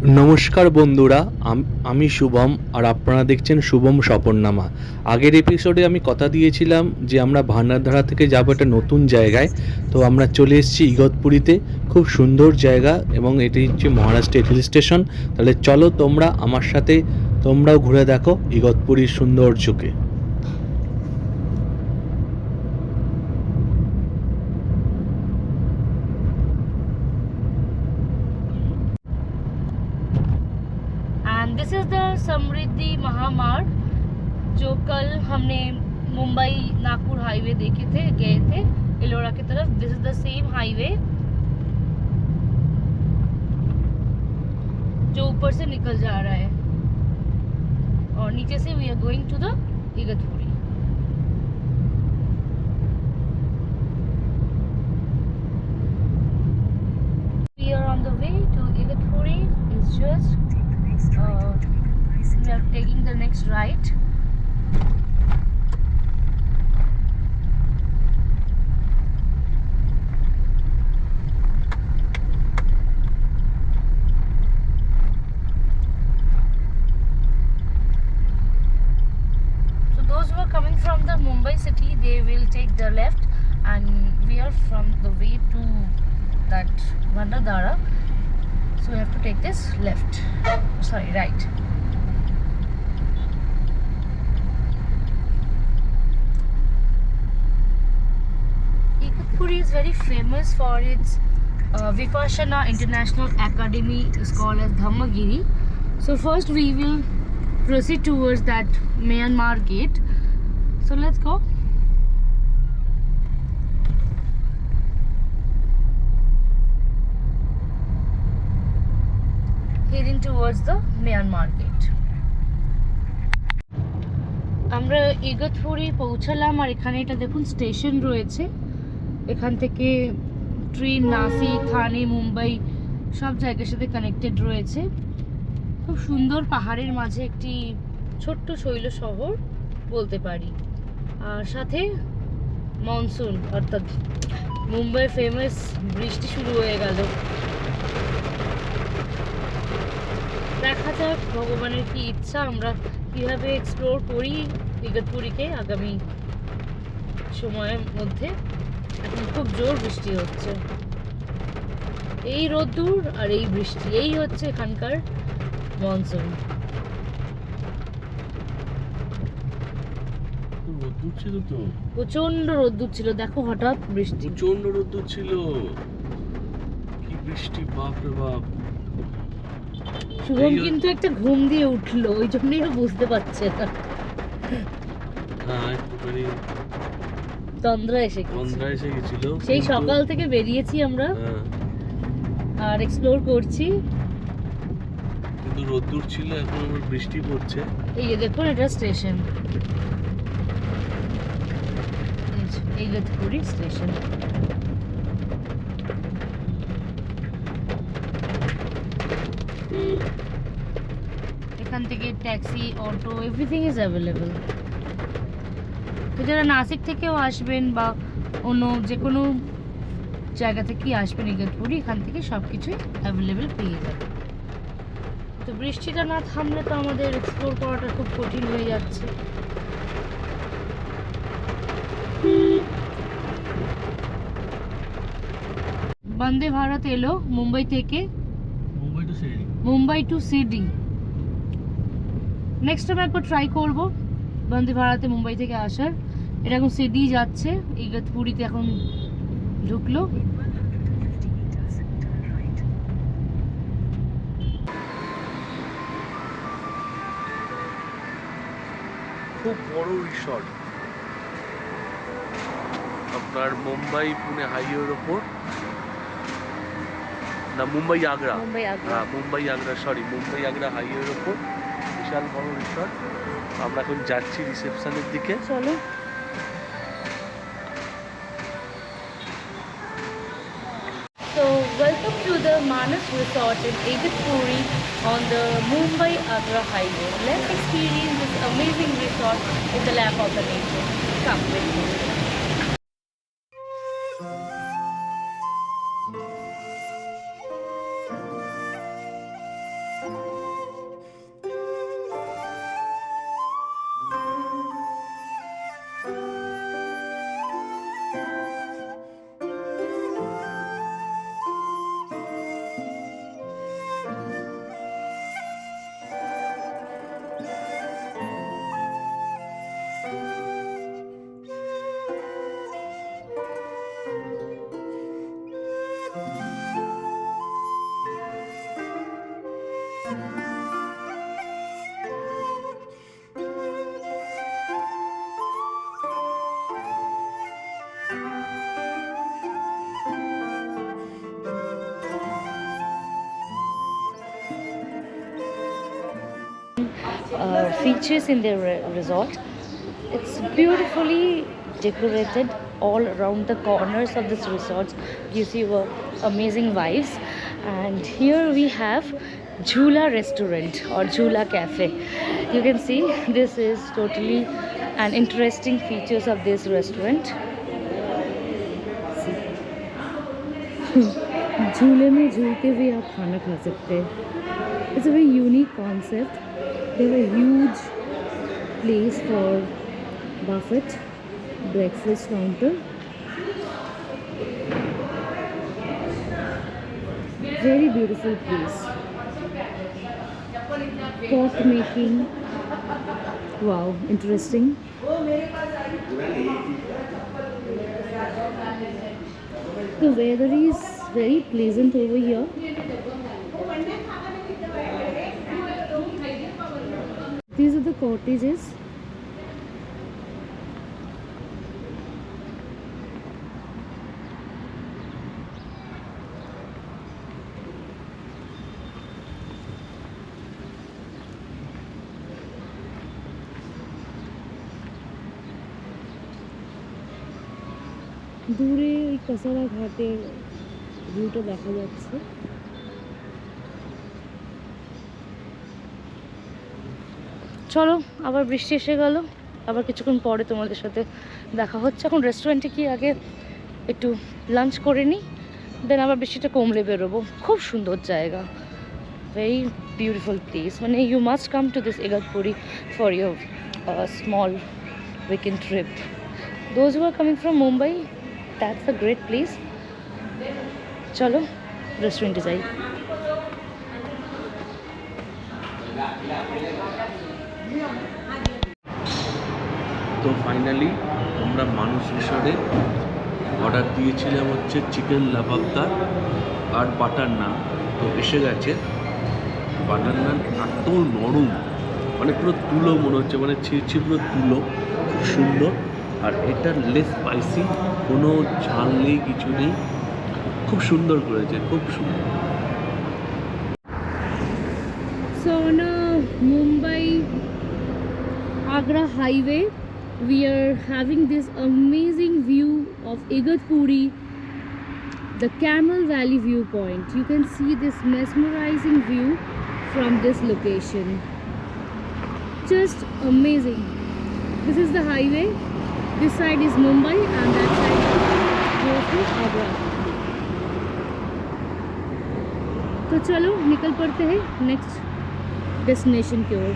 নমস্কার বন্ধুরা, আমি শুভম আর আপনারা দেখছেন শুভম সফরনামা। আগের এপিসোডে আমি কথা দিয়েছিলাম যে আমরা ভান্ডারধারা থেকে যাবো একটা নতুন জায়গায়। তো আমরা চলে এসেছি ইগতপুরীতে। খুব সুন্দর জায়গা এবং এটি হচ্ছে মহারাষ্ট্রের হিল স্টেশন। তাহলে চলো তোমরা আমার সাথে, তোমরাও ঘুরে দেখো ইগতপুরীর সৌন্দর্যকে। एंड दिस इज द समृद्धि महामार्ग जो कल हमने मुंबई नागपुर हाईवे देखे थे, गए थे एलोरा की तरफ। This is the same highway जो ऊपर से निकल जा रहा है और नीचे से we are going to the Igatpuri. We are on the way to Igatpuri. It's just we are taking the next right. So those who are coming from the Mumbai city, they will take the left, and we are from the way to that Vandadara. So we have to take this left. Sorry, right. Igatpuri is very famous for its Vipassana International Academy, is called as Dhammagiri. So first we will proceed towards that Myanmar gate. So let's go. Heading towards the Myanmar gate. আমরা ইগতপুরি পৌঁছালাম আর এখানে এটা দেখুন station রয়েছে। এখান থেকে train Nashik, থানে, মুম্বাই সব জায়গার সাথে কানেক্টেড রয়েছে। খুব সুন্দর পাহাড়ের মাঝে একটি ছোট্ট শৈল শহর বলতে পারি। আর সাথে মনসুন, অর্থাৎ মুম্বাই ফেমাস বৃষ্টি শুরু হয়ে গেল। দেখা যাক ভগবানের কি ইচ্ছা, আমরা কিভাবে এক্সপ্লোর করি ইগতপুরীকে আগামী সময়ের মধ্যে। এখন খুব জোর বৃষ্টি হচ্ছে, এই রোদ্দুর আর এই বৃষ্টি, এই হচ্ছে এখানকার মনসুন। রোদ্দুর ছিল তো, প্রচন্ড রোদ্দুর ছিল, দেখো হঠাৎ বৃষ্টি। প্রচন্ড রোদ্দুর ছিল, কি বৃষ্টি, বাপ রে বাপ। শুভম কিন্তু একটা ঘুম দিয়ে উঠলো, ওই জন্যই ও বুঝতে পারছে না। হ্যাঁ, একটুখানি তন্দ্রা এসে গেছিল। সেই সকাল থেকে বেরিয়েছি আমরা আর এক্সপ্লোর করছি, কিন্তু রোদ্দুর ছিল, এখন আবার বৃষ্টি পড়ছে। এই যে দেখুন এটা স্টেশন, ইগতপুরি স্টেশন। এখান থেকে taxi, auto, everything is available. তো যারা নাসিক থেকেও আসবেন বা অন্য যে কোনো জায়গা থেকেই আসবেন ইগতপুরি, এখান থেকে সব কিছুই অ্যাভেলেবেল পেয়ে যাবেন। তো বৃষ্টিটা না থামলে তো আমাদের এক্সপ্লোর করাটা খুব কঠিন হয়ে যাচ্ছে। বন্দে ভারত এলো মুম্বাই থেকে, Mumbai to Sydney. Next time একবার ট্রাই করব বন্দে ভারতে মুম্বাই থেকে আসার। এটা এখন সিডনি যাচ্ছে, ইগতপুরিতে এখন ঢুকলো। খুব বড় রিসর্ট, আপনার মুম্বাই পুনে হাইওয়ের ওপর, না মুম্বাই আগ্রা, হ্যাঁ মুম্বাই আগ্রা, সরি মুম্বাই আগ্রা হাইওয়ের ওপর বিশাল বড় রিসর্ট। আমরা এখন যাচ্ছি রিসেপশনের দিকে, চলো। So welcome to the Manas Resort in Igatpuri on the Mumbai-Agra highway. Let's experience this amazing resort in the lap of the nature. Come with me. features in their resort. It's beautifully decorated all around the corners of this resort, gives you amazing vibes. And here we have Jhula restaurant or Jhula cafe. You can see this is totally an interesting features of this restaurant. झूले में झूलते हुए आप खाना खा सकते हैं. It's a very unique concept. They have a huge place for buffet breakfast counter. Very beautiful place. Pot making. Wow, interesting. The weather is very pleasant over here. These are the cottages. দূরে ওই কাসারা ঘাটের ভিউটা দেখা যাচ্ছে. চলো, আবার বৃষ্টি এসে গেল, আবার কিছুক্ষণ পরে তোমাদের সাথে দেখা হচ্ছে. এখন রেস্টুরেন্টে কি আগে একটু লাঞ্চ করে নিই, দেন আবার বৃষ্টিটা কমলে বেরোবো. খুব সুন্দর জায়গা, ভেরি বিউটিফুল প্লেস. মানে you must come to this Igatpuri for your small weekend trip. Those who are coming from Mumbai, that's a great place. চলো রেস্টুরেন্টে যাই. তো ফাইনালি আমরা মানুষ রিসর্টে অর্ডার দিয়েছিলাম হচ্ছে চিকেন লাবাবদার আর বাটার নান. তো এসে গেছে. বাটার নান এত নরম, মানে পুরো তুলো মনে হচ্ছে, মানে ছিঁড়ছি পুরো তুলো, খুব সুন্দর. আর এটা লেস স্পাইসি, কোনো ঝাল নেই, কিছু নেই, খুব সুন্দর করেছে, খুব সুন্দর. So on a Mumbai Agra highway, we are having this amazing view of Igatpuri, the Camel Valley viewpoint. You can see this mesmerizing view from this location. Just amazing. This is the highway. This side is Mumbai and that side goes to Agra. तो चलो निकल पड़ते हैं next destination की ओर.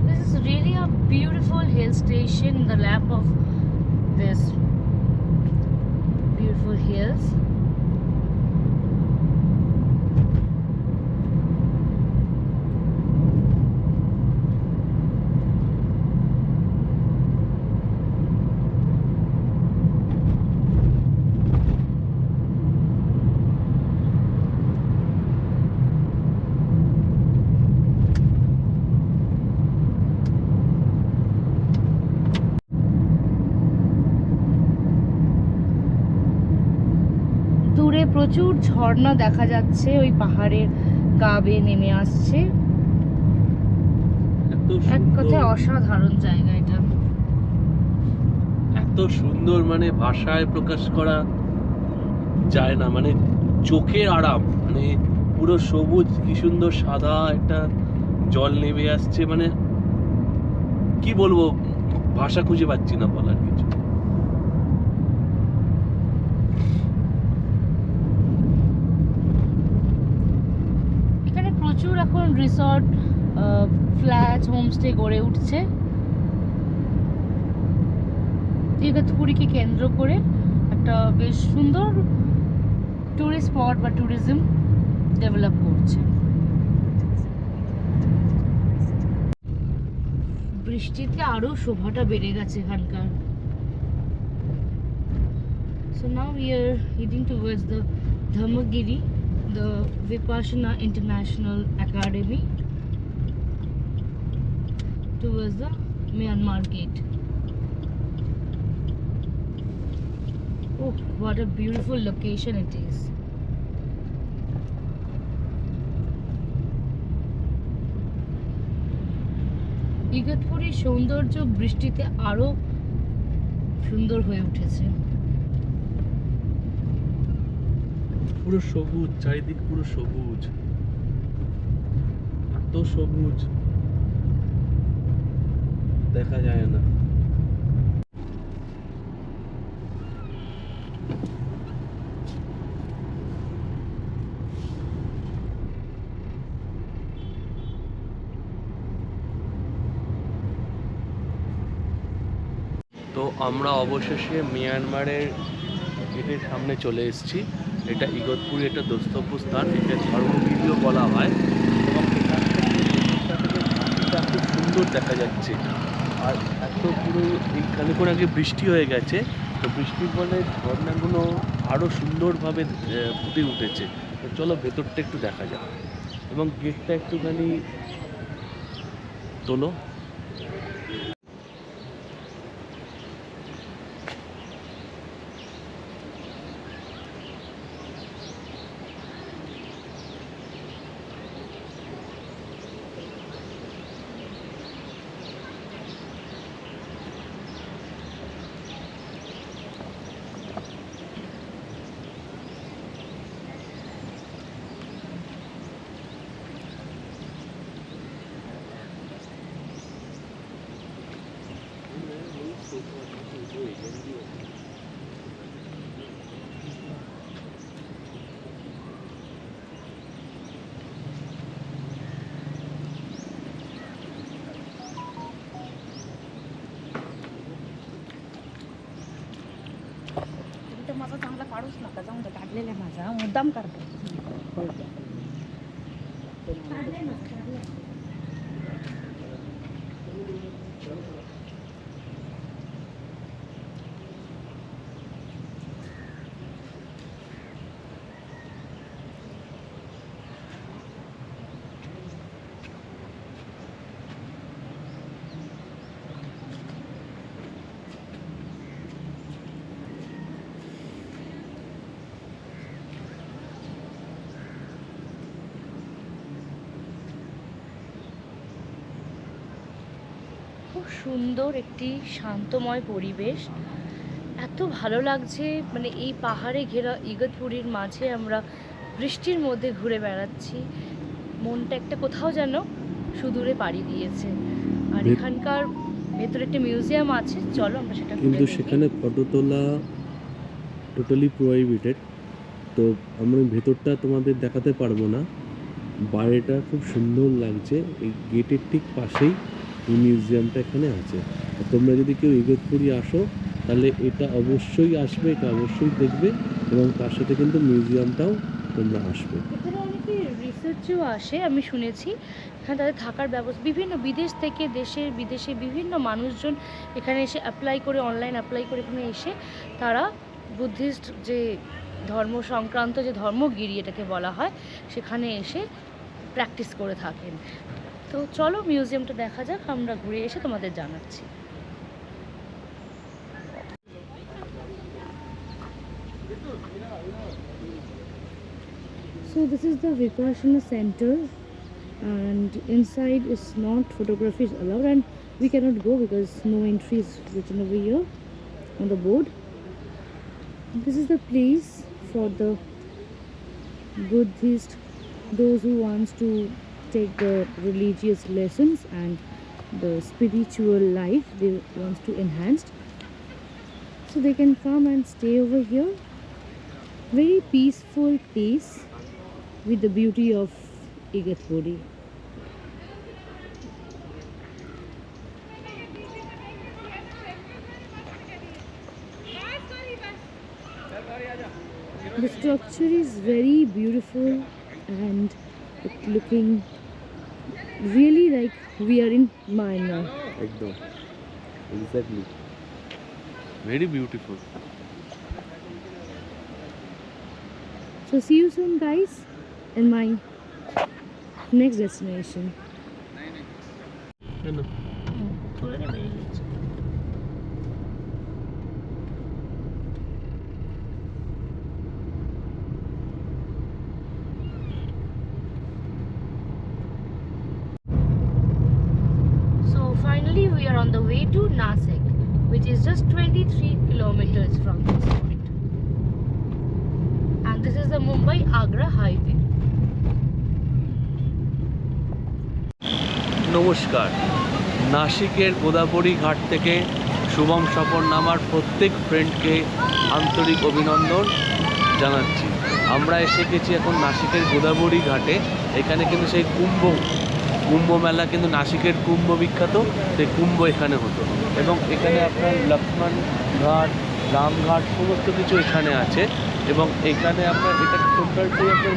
This is really a beautiful hill station in the lap of this beautiful hills. দূরে প্রচুর ঝর্ণা দেখা যাচ্ছে, ওই পাহাড়ের গা বেয়ে নেমে আসছে. এক কথায় অসাধারণ জায়গা এটা. এত সুন্দর, মানে ভাষায় প্রকাশ করা যায় না, মানে চোখের আরাম. মানে পুরো সবুজ, কি সুন্দর সাদা একটা জল নেমে আসছে, মানে কি বলবো, ভাষা খুঁজে পাচ্ছি না বলার কিছু. এখানে প্রচুর এখন রিসর্ট, ফ্ল্যাট, হোমস্টে গড়ে উঠছে ইগতপুরীকে কেন্দ্র করে. একটা বেশ সুন্দর টুরিস্ট স্পট বা ট্যুরিজম ডেভেলপ করছে. বৃষ্টিতে আরো শোভাটা বেড়ে গেছে এখানকার. So now we are heading towards the Dhamagiri, the Vipassana International Academy, towards the Myanmar gate. Oh, what a beautiful location it is. ইগতপুরীর সৌন্দর্য বৃষ্টিতে আরো সুন্দর হয়ে উঠেছে। পুরো সবুজ, চারিদিক পুরো সবুজ, এত সবুজ দেখা যায় না। তো আমরা অবশেষে মিয়ানমারের গেটের সামনে চলে এসেছি। এটা ইগতপুরি একটা দ্রষ্টব্য স্থান, এটা ধর্মগিরিও বলা হয় এবং এখান থেকে ঝাঁকিটা খুব সুন্দর দেখা যাচ্ছে। আর এত পুরো এই খানিক্ষণ আগে বৃষ্টি হয়ে গেছে, তো বৃষ্টির ফলে ঝর্ণাগুলো আরও সুন্দরভাবে ফুটে উঠেছে। তো চলো ভেতরটা একটু দেখা যাক এবং গেটটা একটুখানি তোলো। माझा चांगला काढूच नका, जाऊन दे, काढलेला आहे माझा, मुद्दाम करतो. খুব সুন্দর একটি শান্তময় পরিবেশ, এত ভালো লাগছে। মানে এই পাহাড়ে ঘেরা ইগতপুরীর মাঝে আমরা বৃষ্টির মধ্যে ঘুরে বেড়াচ্ছি, মনটা একটা কোথাও যেন সুদূরে পাড়ি দিয়েছে। আর এখানকার ভেতরে একটা মিউজিয়াম আছে, চলো আমরা সেটা কিন্তু সেখানে ফটো তোলা টোটালি প্রোহিবিটেড, তো আমরা ভেতরটা তোমাদের দেখাতে পারবো না। বাইরেটা খুব সুন্দর লাগছে, এই গেটের ঠিক পাশেই এই মিউজিয়ামটা এখানে আছে। তোমরা যদি কেউ ইগতপুরি আসো তাহলে এটা অবশ্যই আসবে, এটা অবশ্যই দেখবে এবং তার সাথে কিন্তু মিউজিয়ামটাও তোমরা আসবে। এখানে অনেকে রিসার্চেও আসে, আমি শুনেছি। এখানে তাদের থাকার ব্যবস্থা বিভিন্ন বিদেশ থেকে, দেশের বিদেশে বিভিন্ন মানুষজন এখানে এসে অ্যাপ্লাই করে, অনলাইন অ্যাপ্লাই করে এখানে এসে তারা বুদ্ধিস্ট যে ধর্ম সংক্রান্ত যে ধর্মগিরি এটাকে বলা হয়, সেখানে এসে প্র্যাকটিস করে থাকেন। তো চলো মিউজিয়ামটা দেখা যাক, আমরা ঘুরে এসে তোমাদের জানাচ্ছি। So this is the Vipassana center and inside is not photography is allowed and we cannot go because no entry is written over here on the board. This is the place for the Buddhist, those who wants to take the religious lessons and the spiritual life they wants to enhance, so they can come and stay over here. Very peaceful place with the beauty of Igatpuri. The structure is very beautiful and looking really like we are in Myanmar. একদম exactly, very beautiful. So see you soon guys in my next destination. কেন to Nasik, which is just 23 kilometers from this point. And this is the Mumbai-Agra highway. নমস্কার, নাসিকের গোদাবরী ঘাট থেকে শুভম সফরনামার প্রত্যেক ফ্রেন্ডকে আন্তরিক অভিনন্দন জানাচ্ছি। আমরা এসে গেছি এখন নাসিকের গোদাবরী ঘাটে। এখানে কিন্তু সেই কুম্ভ মেলা, কিন্তু নাসিকের কুম্ভ বিখ্যাত, সেই কুম্ভ এখানে হতো। এবং এখানে আপনার লক্ষ্মণ ঘাট, রামঘাট সমস্ত কিছু এখানে আছে। এবং এখানে আপনার এটা টোটালটাই আপনার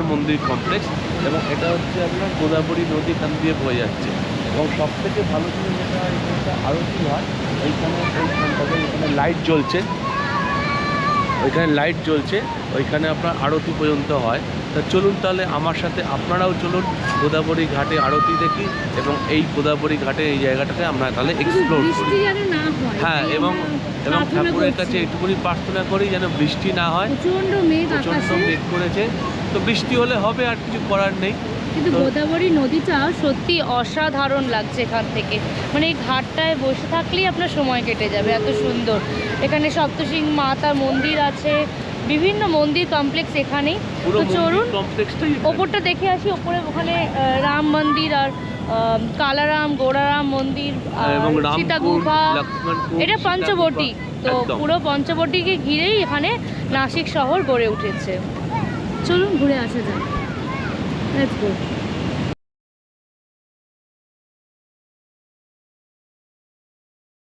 মন্দির কমপ্লেক্স। এবং এটা হচ্ছে আপনার গোদাবরী নদী এখান দিয়ে বয়ে যাচ্ছে। এবং সব থেকে ভালো জিনিস যেটা হয়, এখানে আরতি হয়। এখানে লাইট জ্বলছে, ওইখানে আপনার আরতি পর্যন্ত হয়। তা চলুন তাহলে আমার সাথে আপনারাও চলুন গোদাবরী ঘাটে আরতি দেখি, এবং এই গোদাবরী ঘাটে এই জায়গাটাকে আমরা তাহলে এক্সপ্লোর করি। হ্যাঁ, এবং ঠাকুরের কাছে এইটুকুনি প্রার্থনা করি যেন বৃষ্টি না হয়। প্রচণ্ড মেঘ করেছে, তো বৃষ্টি হলে হবে, আর কিছু করার নেই। কিন্তু গোদাবরী নদীটা সত্যি অসাধারণ লাগছে এখান থেকে। মানে এই ঘাটটায় বসে থাকলেই আপনার সময় কেটে যাবে, এত সুন্দর। এখানে সপ্তশৃঙ্গ মাতার মন্দির আছে, বিভিন্ন মন্দির কমপ্লেক্স এখানেই। তো চলুন ওপরটা দেখে আসি। ওপরে ওখানে রাম মন্দির আর কালারাম, গোড়ারাম মন্দির, সীতা গুহা, এটা পঞ্চবটি। তো পুরো পঞ্চবটিকে ঘিরেই এখানে নাসিক শহর গড়ে উঠেছে। চলুন ঘুরে আসা যাক। Let's go.